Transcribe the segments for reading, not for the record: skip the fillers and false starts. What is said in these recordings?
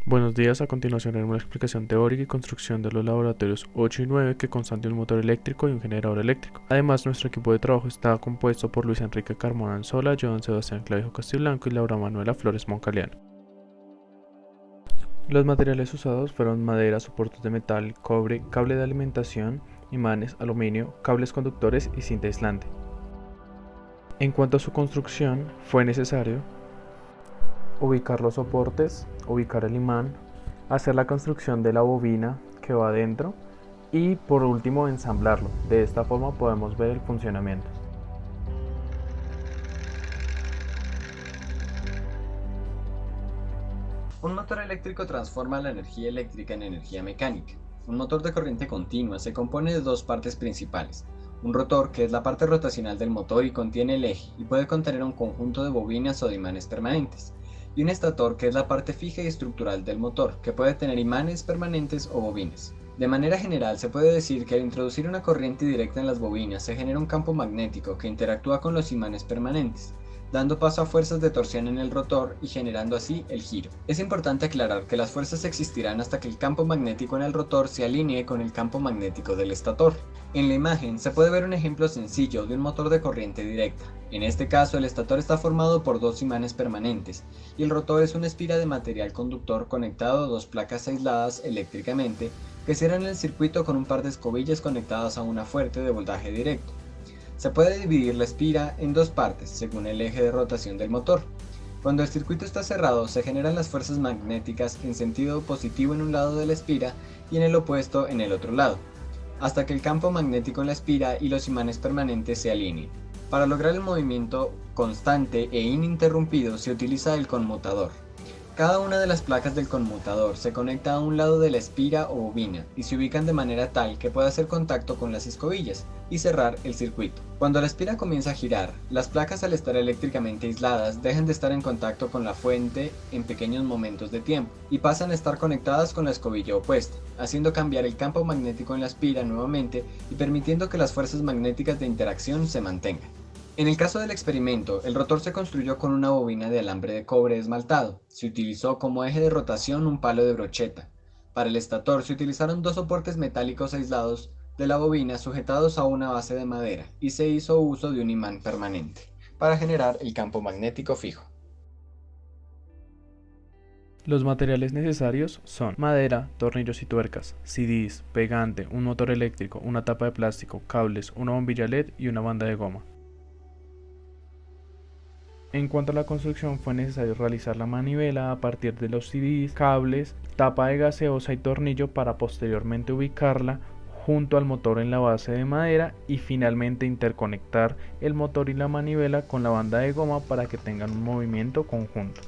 Buenos días, a continuación haremos una explicación teórica y construcción de los laboratorios 8 y 9 que constan de un motor eléctrico y un generador eléctrico. Además, nuestro equipo de trabajo está compuesto por Luis Enrique Carmona Anzola, Joan Sebastián Clavijo Castiblanco y Laura Manuela Flores Moncaliano. Los materiales usados fueron madera, soportes de metal, cobre, cable de alimentación, imanes, aluminio, cables conductores y cinta aislante. En cuanto a su construcción, fue necesario ubicar los soportes, ubicar el imán, hacer la construcción de la bobina que va adentro y por último ensamblarlo. De esta forma podemos ver el funcionamiento. Un motor eléctrico transforma la energía eléctrica en energía mecánica. Un motor de corriente continua se compone de dos partes principales. Un rotor, que es la parte rotacional del motor y contiene el eje y puede contener un conjunto de bobinas o de imanes permanentes. Y un estator, que es la parte fija y estructural del motor, que puede tener imanes permanentes o bobinas. De manera general, se puede decir que al introducir una corriente directa en las bobinas se genera un campo magnético que interactúa con los imanes permanentes, dando paso a fuerzas de torsión en el rotor y generando así el giro. Es importante aclarar que las fuerzas existirán hasta que el campo magnético en el rotor se alinee con el campo magnético del estator. En la imagen se puede ver un ejemplo sencillo de un motor de corriente directa. En este caso, el estator está formado por dos imanes permanentes y el rotor es una espira de material conductor conectado a dos placas aisladas eléctricamente que cierran el circuito con un par de escobillas conectadas a una fuente de voltaje directo. Se puede dividir la espira en dos partes, según el eje de rotación del motor. Cuando el circuito está cerrado, se generan las fuerzas magnéticas en sentido positivo en un lado de la espira y en el opuesto en el otro lado, hasta que el campo magnético en la espira y los imanes permanentes se alineen. Para lograr el movimiento constante e ininterrumpido se utiliza el conmutador. Cada una de las placas del conmutador se conecta a un lado de la espira o bobina y se ubican de manera tal que pueda hacer contacto con las escobillas y cerrar el circuito. Cuando la espira comienza a girar, las placas, al estar eléctricamente aisladas, dejan de estar en contacto con la fuente en pequeños momentos de tiempo y pasan a estar conectadas con la escobilla opuesta, haciendo cambiar el campo magnético en la espira nuevamente y permitiendo que las fuerzas magnéticas de interacción se mantengan. En el caso del experimento, el rotor se construyó con una bobina de alambre de cobre esmaltado. Se utilizó como eje de rotación un palo de brocheta. Para el estator se utilizaron dos soportes metálicos aislados de la bobina sujetados a una base de madera y se hizo uso de un imán permanente para generar el campo magnético fijo. Los materiales necesarios son madera, tornillos y tuercas, CDs, pegante, un motor eléctrico, una tapa de plástico, cables, una bombilla LED y una banda de goma. En cuanto a la construcción, fue necesario realizar la manivela a partir de los CDs, cables, tapa de gaseosa y tornillo para posteriormente ubicarla junto al motor en la base de madera y finalmente interconectar el motor y la manivela con la banda de goma para que tengan un movimiento conjunto.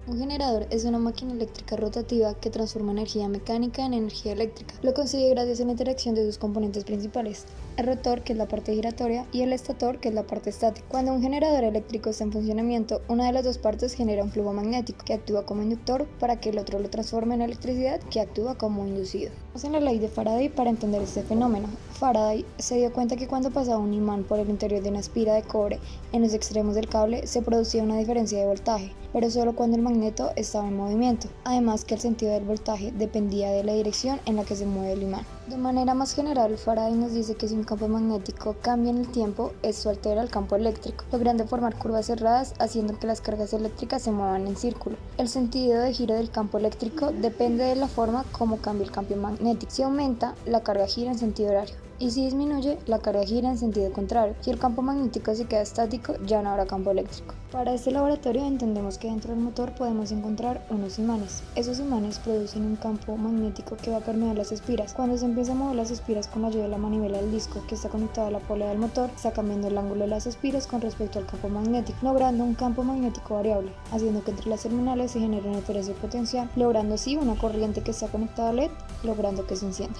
Un generador es una máquina eléctrica rotativa que transforma energía mecánica en energía eléctrica. Lo consigue gracias a la interacción de sus componentes principales, el rotor, que es la parte giratoria, y el estator, que es la parte estática. Cuando un generador eléctrico está en funcionamiento, una de las dos partes genera un flujo magnético que actúa como inductor para que el otro lo transforme en electricidad, que actúa como inducido. Vamos en la ley de Faraday para entender este fenómeno. Faraday se dio cuenta que cuando pasaba un imán por el interior de una espira de cobre en los extremos del cable se producía una diferencia de voltaje, pero solo cuando el magneto estaba en movimiento. Además, que el sentido del voltaje dependía de la dirección en la que se mueve el imán. De manera más general, Faraday nos dice que si un campo magnético cambia en el tiempo, esto altera el campo eléctrico, logrando formar curvas cerradas, haciendo que las cargas eléctricas se muevan en círculo. El sentido de giro del campo eléctrico depende de la forma como cambia el campo magnético. Si aumenta, la carga gira en sentido horario, y si disminuye, la carga gira en sentido contrario. Si el campo magnético se queda estático, ya no habrá campo eléctrico. Para este laboratorio entendemos que dentro del motor podemos encontrar unos imanes. Esos imanes producen un campo magnético que va a permear las espiras. Cuando se empieza a mover las espiras con la ayuda de la manivela del disco que está conectada a la polea del motor, está cambiando el ángulo de las espiras con respecto al campo magnético, logrando un campo magnético variable, haciendo que entre las terminales se genere una diferencia potencial, logrando así una corriente que está conectada a LED, logrando que se encienda.